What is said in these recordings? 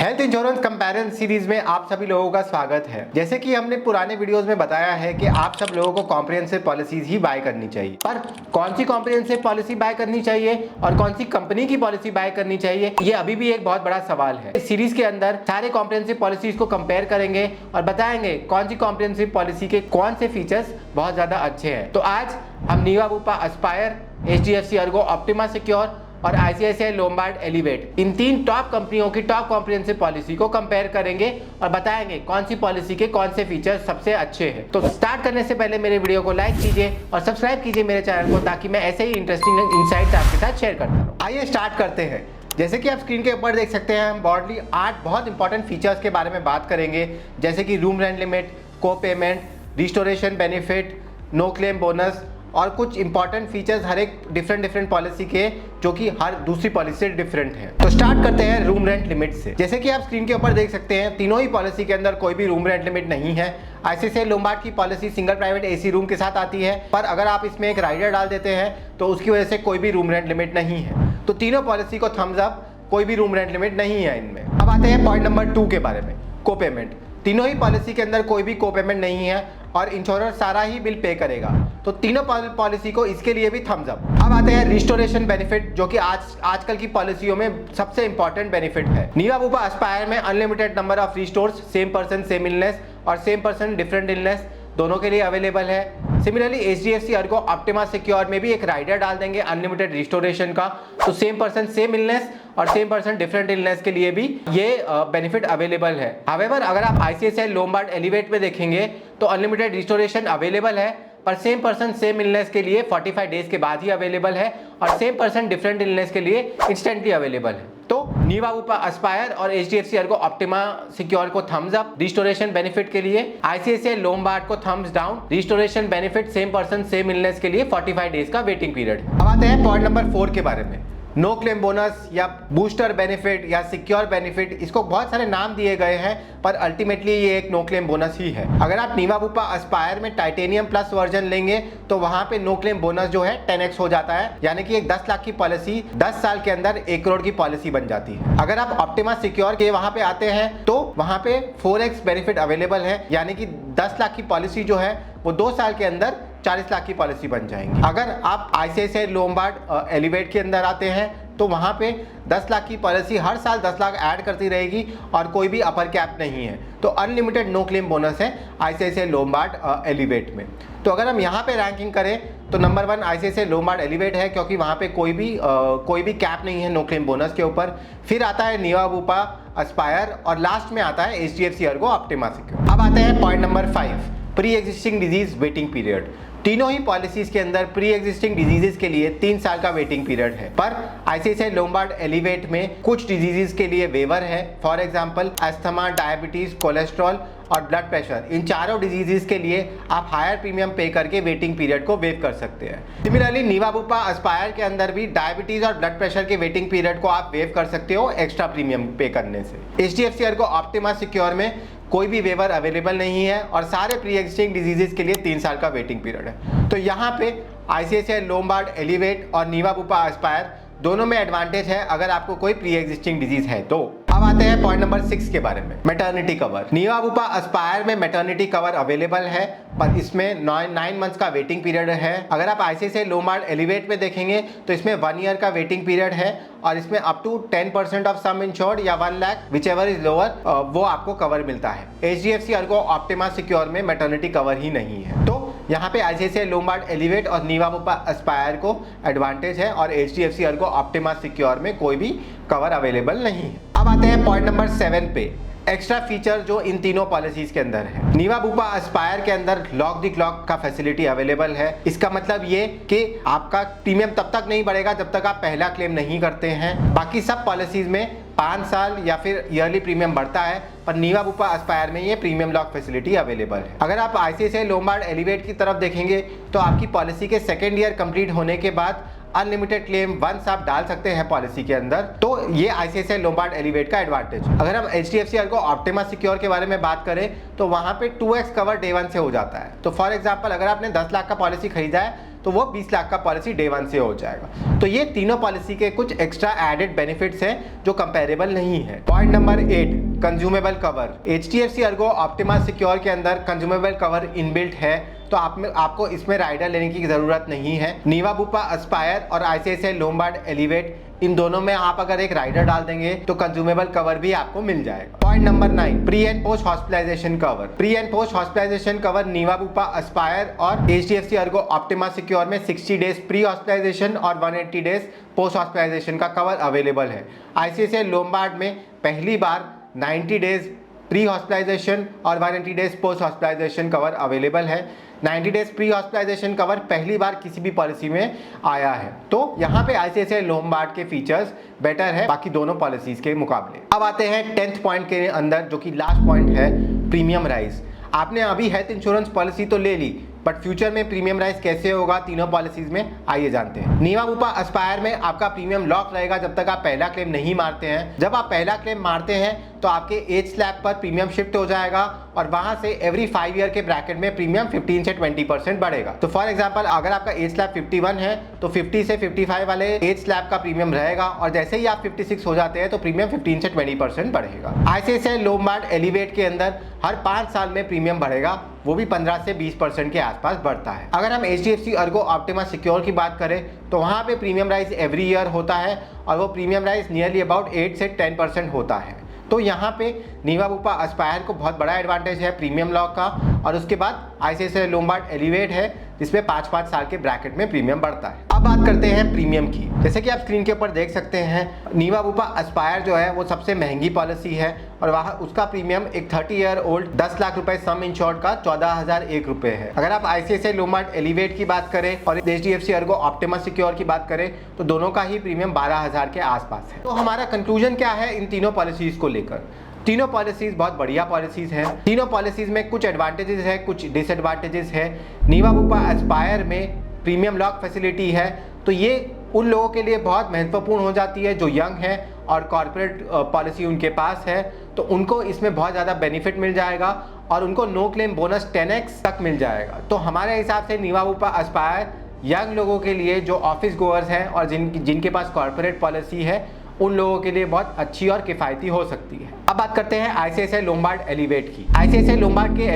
Health insurance comparison series में आप सभी लोगों का स्वागत है। जैसे कि हमने पुराने वीडियोस में बताया है कि आप सब लोगों को कॉम्प्रिहेंसिव पॉलिसीज ही बाय करनी चाहिए, पर कौन सी कॉम्प्रिहेंसिव पॉलिसी बाय करनी चाहिए और कौन सी कंपनी की पॉलिसी बाय करनी चाहिए, ये अभी भी एक बहुत बड़ा सवाल है। इस सीरीज के अंदर सारे कॉम्प्रिहेंसिव पॉलिसीज को कंपेयर करेंगे और बताएंगे कौन सी कॉम्प्रिहेंसिव पॉलिसी के कौन से फीचर्स बहुत ज्यादा अच्छे हैं। तो आज हम Niva Bupa Aspire, HDFC Ergo optima Secure और ICICI लोम्बार्ड एलिवेट, इन तीन टॉप कंपनियों की टॉप कॉम्प्रिहेंसिव पॉलिसी को कंपेयर करेंगे और बताएंगे कौन सी पॉलिसी के कौन से फीचर्स सबसे अच्छे हैं। तो स्टार्ट करने से पहले मेरे वीडियो को लाइक कीजिए और सब्सक्राइब कीजिए मेरे चैनल को, ताकि मैं ऐसे ही इंटरेस्टिंग इनसाइट्स आपके साथ शेयर करता रहूं। आइए स्टार्ट करते हैं। जैसे कि आप स्क्रीन के ऊपर देख सकते हैं, हम ब्रॉडली 8 बहुत इंपॉर्टेंट फीचर्स के बारे में बात करेंगे, जैसे कि room rent limit, copayment, restoration benefit, no claim bonus और कुछ इंपॉर्टेंट फीचर्स हर एक डिफरेंट पॉलिसी के, जो कि हर दूसरी पॉलिसी से डिफरेंट है। तो स्टार्ट करते हैं रूम रेंट लिमिट से। जैसे कि आप स्क्रीन के ऊपर देख सकते हैं, तीनों ही पॉलिसी के अंदर कोई भी रूम रेंट लिमिट नहीं है। ICICI लोम्बार्ड की policy single private AC room के साथ आती है, पर अगर आप इसमें एक राइडर डाल देते हैं तो उसकी वजह से कोई भी रूम रेंट लिमिट नहीं है। तो तीनों पॉलिसी को थम्स अप, कोई भी रूम रेंट लिमिट नहीं है इनमें। अब आते हैं पॉइंट नंबर 2 के बारे में, को पेमेंट। तीनों ही पॉलिसी के अंदर कोई भी को पेमेंट नहीं है और इंश्योरर सारा ही बिल पे करेगा, तो तीनों पॉलिसी को इसके लिए भी थम्स अप। अब आते हैं रिस्टोरेशन बेनिफिट, जो कि आजकल की पॉलिसियों में सबसे इंपॉर्टेंट बेनिफिट है। नीवा बुपा एस्पायर में unlimited number of restores, same person same illness और सेम पर्सन डिफरेंट इलनेस दोनों के लिए अवेलेबल है। Similarly HDFC Ergo optima secure में भी एक राइडर डाल देंगे अनलिमिटेड रिस्टोरेशन का, तो सेम पर्सन सेम इलनेस और सेम पर्सन डिफरेंट इलनेस के लिए भी ये बेनिफिट अवेलेबल है। हावेवर अगर आप ICICI लोम्बार्ड एलिवेट में देखेंगे तो अनलिमिटेड रिस्टोरेशन अवेलेबल है, पर सेम पर्सन सेम इलनेस के लिए 45 डेज के बाद ही अवेलेबल है और सेम पर्सन डिफरेंट इलनेस के लिए इंस्टेंटली अवेलेबल है। तो नीवा बुपा एस्पायर और HDFC अर्गो ऑप्टिमा सिक्योर को थम्स अप रिस्टोरेशन बेनिफिट के लिए, ICICI लोम्बार्ड को thumbs down restoration benefit same person same illness के लिए 45 डेज का वेटिंग पीरियड। अब आते हैं पॉइंट नंबर 4 के बारे में, नो क्लेम बोनस या बूस्टर बेनिफिट या सिक्योर बेनिफिट। इसको बहुत सारे नाम दिए गए हैं, पर अल्टीमेटली ये एक नो क्लेम बोनस ही है। अगर आप नीवा बुपा एस्पायर में टाइटेनियम प्लस वर्जन लेंगे तो वहां पे नो क्लेम बोनस जो है 10x हो जाता है, यानी कि एक 10 लाख की पॉलिसी 10 साल के अंदर 1 करोड़ की पॉलिसी बन जाती है। अगर आप ऑप्टिमा सिक्योर के वहां पे आते हैं तो वहां पे 4x बेनिफिट अवेलेबल है, यानी कि 10 लाख की पॉलिसी जो है वो 2 साल के अंदर 40 लाख की पॉलिसी बन जाएंगी। अगर आप ICICI लोम्बार्ड एलिवेट के अंदर आते हैं तो वहां पे 10 लाख की पॉलिसी हर साल 10 लाख ऐड करती रहेगी और कोई भी अपर कैप नहीं है, तो अनलिमिटेड नो क्लेम बोनस है ICICI लोम्बार्ड एलिवेट में। तो अगर हम यहाँ पे रैंकिंग करें तो नंबर 1 ICICI लोम्बार्ड एलिवेट है, क्योंकि वहाँ पे कोई भी कैप नहीं है नो क्लेम बोनस के ऊपर। फिर आता है नीवा बुपा एस्पायर और लास्ट में आता है HDFC अर्गो ऑप्टिमा सिक्योर। अब आते हैं point number 5, pre existing disease waiting period. तीनों ही पॉलिसीज के अंदर प्री एग्जिस्टिंग डिजीजेस के लिए 3 साल का वेटिंग पीरियड है, पर ICICI लोम्बार्ड एलिवेट में कुछ डिजीजेस के लिए वेवर है। For example asthma, diabetes, cholesterol और ब्लड प्रेशर, इन चारों डिजीजेस के लिए आप हायर प्रीमियम पे करके वेटिंग पीरियड को वेव कर सकते हैं। सिमिलरली नीवा बुपा एस्पायर के अंदर भी डायबिटीज और ब्लड प्रेशर के वेटिंग पीरियड को आप वेव कर सकते हो एक्स्ट्रा प्रीमियम पे करने से। HDFC अर्गो ऑप्टिमा सिक्योर में कोई भी वेवर अवेलेबल नहीं है और सारे प्री एग्जिस्टिंग डिजीजेस के लिए 3 साल का वेटिंग पीरियड है। तो यहाँ पे ICICI लोम्बार्ड एलिवेट और नीवा बुपा एस्पायर दोनों में एडवांटेज है अगर आपको कोई प्री एग्जिस्टिंग डिजीज है तो। अब आते हैं पॉइंट नंबर 6 के बारे में, maternity cover. Niva Bupa Aspire में मैटरनिटी कवर अवेलेबल है, पर इसमें 9 मंथ्स का वेटिंग पीरियड है। अगर आप ICICI लोम्बार्ड एलिवेट में देखेंगे तो इसमें 1 ईयर का वेटिंग पीरियड है और इसमें up to 10% of sum insured या 1 lakh whichever is lower वो आपको कवर मिलता है। HDFC अर्गो ऑप्टिमा सिक्योर में मैटरनिटी कवर ही नहीं है। तो यहाँ पे ICICI लोम्बार्ड एलिवेट और नीवा बुपा एस्पायर को एडवांटेज है और HDFC अर्गो ऑप्टिमा सिक्योर में कोई भी कवर अवेलेबल नहीं है। अब आते हैं पॉइंट नंबर 7 पे, एक्स्ट्रा फीचर जो इन तीनों पॉलिसीज के अंदर है। नीवा बुपा एस्पायर के अंदर लॉक द क्लॉक का फैसिलिटी अवेलेबल है। इसका मतलब ये कि आपका प्रीमियम तब तक नहीं बढ़ेगा जब तक आप पहला क्लेम नहीं करते हैं। बाकी सब पॉलिसीज में 5 साल या फिर ईयरली प्रीमियम बढ़ता है, पर नीवा बुपा एस्पायर में ये प्रीमियम लॉक फैसिलिटी अवेलेबल है। अगर आप ICICI लोम्बार्ड एलिवेट की तरफ देखेंगे तो आपकी पॉलिसी के 2nd ईयर कंप्लीट होने के बाद अनलिमिटेड क्लेम वंस आप डाल सकते हैं पॉलिसी के अंदर, तो ये ICICI लोम्बार्ड एलिवेट का एडवांटेज। अगर हम HDFC अर्गो ऑप्टिमा सिक्योर के बारे में बात करें तो वहां पे 2x कवर डे 1 से हो जाता है। तो फॉर एग्जांपल अगर आपने 10 लाख का पॉलिसी खरीदा है तो वो 20 लाख का पॉलिसी डे 1 से हो जाएगा। तो ये तीनों पॉलिसी के कुछ एक्स्ट्रा एडेड बेनिफिट्स हैं जो कंपेरेबल नहीं है। Point number 8, consumable cover. HDFC Ergo optima secure के अंदर कंज्यूमेबल कवर इनबिल्ट है, तो आपको इसमें राइडर लेने की ज़रूरत नहीं है। नीवा बुपा एस्पायर और ICICI लोम्बार्ड एलिवेट, इन दोनों में आप अगर एक राइडर डाल देंगे तो कंज्यूमेबल कवर भी आपको मिल जाएगा। Point number 9, pre and post hospitalisation cover. Pre and post hospitalisation cover Niva Bupa Aspire और HDFC अर्गो ऑप्टिमा सिक्योर में 60 डेज प्री हॉस्पिटलाइजेशन और 180 डेज पोस्ट हॉस्पिटलाइजेशन का कवर अवेलेबल है। ICICI लोम्बार्ड में पहली बार 90 डेज प्री हॉस्पिटलाइजेशन और 180 days post hospitalisation cover available है। 90 डेज प्री हॉस्पिटलाइजेशन कवर पहली बार किसी भी पॉलिसी में आया है, तो यहाँ पे ICICI लोम्बार्ड के फीचर्स बेटर है बाकी दोनों पॉलिसीज के मुकाबले। अब आते हैं 10th पॉइंट के अंदर, जो कि लास्ट पॉइंट है, प्रीमियम राइज। आपने अभी हेल्थ इंश्योरेंस पॉलिसी तो ले ली, बट फ्यूचर में प्रीमियम राइज कैसे होगा तीनों पॉलिसीज में, आइए जानते हैं। नीवा बुपा एस्पायर में आपका प्रीमियम लॉक रहेगा जब तक आप पहला क्लेम नहीं मारते हैं। जब आप पहला क्लेम मारते हैं तो आपके एज स्लैब पर प्रीमियम शिफ्ट हो जाएगा और वहां से एवरी 5 ईयर के ब्रैकेट में प्रीमियम 15 से 20% बढ़ेगा। तो फॉर एग्जांपल अगर आपका एज स्लैब 51 है तो 50 से 55 वाले एज स्लैब का प्रीमियम रहेगा, और जैसे ही आप 56 हो जाते हैं तो प्रीमियम 15 से 20% बढ़ेगा। ICICI लोम्बार्ड एलिवेट के अंदर हर 5 साल में प्रीमियम बढ़ेगा, वो भी 15 से 20% के आसपास बढ़ता है। अगर हम HDFC अर्गो ऑप्टिमा सिक्योर की बात करें तो वहाँ पे प्रीमियम राइज एवरी ईयर होता है, और वो प्रीमियम राइज नियरली अबाउट 8 से 10% होता है। तो यहाँ पे नीवा बुपा एस्पायर को बहुत बड़ा एडवांटेज है प्रीमियम लॉक का, और उसके बाद ICICI लोम्बार्ड एलिवेट है जिसमें 5-5 साल के ब्रैकेट में प्रीमियम बढ़ता है। अब बात करते हैं प्रीमियम की। जैसे कि आप स्क्रीन के ऊपर देख सकते हैं, नीवा बुपा एस्पायर जो है वो सबसे महंगी पॉलिसी है, और वहाँ उसका प्रीमियम एक 30 ईयर ओल्ड 10 लाख रुपए सम इंश्योर्ड का 14,001 रुपए है। अगर आप ICICI लोम्बार्ड एलिवेट की बात करें और HDFC अर्गो ऑप्टिमा सिक्योर की बात करें तो दोनों का ही प्रीमियम 12,000 के आसपास है। तो हमारा कंक्लूजन क्या है इन तीनों पॉलिसीज को लेकर? तीनों पॉलिसीज बहुत बढ़िया पॉलिसीज हैं। तीनों पॉलिसीज में कुछ एडवांटेजेस है, कुछ डिसएडवांटेजेस है। नीवा बुपा एस्पायर में प्रीमियम लॉक फैसिलिटी है, तो ये उन लोगों के लिए बहुत महत्वपूर्ण हो जाती है जो यंग है और कॉर्पोरेट पॉलिसी उनके पास है, तो उनको इसमें बहुत ज़्यादा बेनिफिट मिल जाएगा और उनको नो क्लेम बोनस 10x तक मिल जाएगा। तो हमारे हिसाब से नीवा बुपा एस्पायर यंग लोगों के लिए, जो ऑफिस गोअर्स हैं और जिनके पास कॉर्पोरेट पॉलिसी है, उन लोगों के लिए बहुत अच्छी और किफ़ायती हो सकती है। अब बात करते हैं ICICI लोम्बार्ड एलिवेट की। ICICI लोम्बार्ड के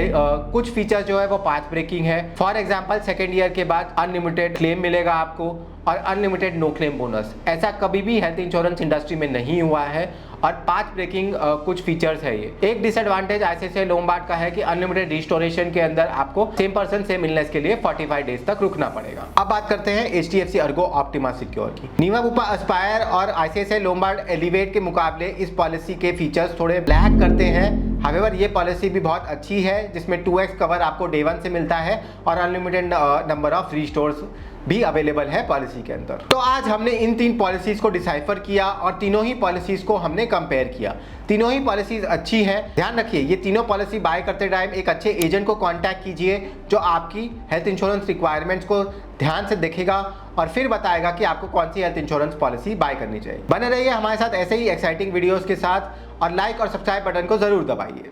कुछ फीचर जो है वो पाथ ब्रेकिंग है। फॉर एग्जांपल सेकेंड ईयर के बाद अनलिमिटेड क्लेम मिलेगा आपको और अनलिमिटेड नो क्लेम बोनस। ऐसा कभी भी हेल्थ इंश्योरेंस इंडस्ट्री में नहीं हुआ है, और पाथ ब्रेकिंग कुछ फीचर्स है ये। एक डिसएडवांटेज ICICI लोम्बार्ड का है कि अनलिमिटेड रिस्टोरेशन के अंदर आपको सेम पर्सन सेम इलनेस के लिए 45 डेज तक रुकना पड़ेगा। अब बात करते हैं HDFC अर्गो ऑप्टिमा सिक्योर की। नीवा बुपा एस्पायर और ICICI लोम्बार्ड एलिवेट के मुकाबले इस पॉलिसी के फीचर्स थोड़े लैग करते हैं। हावेवर ये पॉलिसी भी बहुत अच्छी है, जिसमें 2x कवर आपको डे 1 से मिलता है और अनलिमिटेड नंबर ऑफ रिस्टोर्स भी अवेलेबल है पॉलिसी के अंदर। तो आज हमने इन 3 पॉलिसीज को डिसाइफर किया और तीनों ही पॉलिसीज को हमने कंपेयर किया। तीनों ही पॉलिसीज अच्छी हैं। ध्यान रखिए, ये तीनों पॉलिसी बाय करते टाइम एक अच्छे एजेंट को कांटेक्ट कीजिए जो आपकी हेल्थ इंश्योरेंस रिक्वायरमेंट्स को ध्यान से देखेगा और फिर बताएगा कि आपको कौन सी हेल्थ इंश्योरेंस पॉलिसी बाय करनी चाहिए। बने रहिए हमारे साथ ऐसे ही एक्साइटिंग वीडियोस के साथ, और लाइक और सब्सक्राइब बटन को जरूर दबाइए।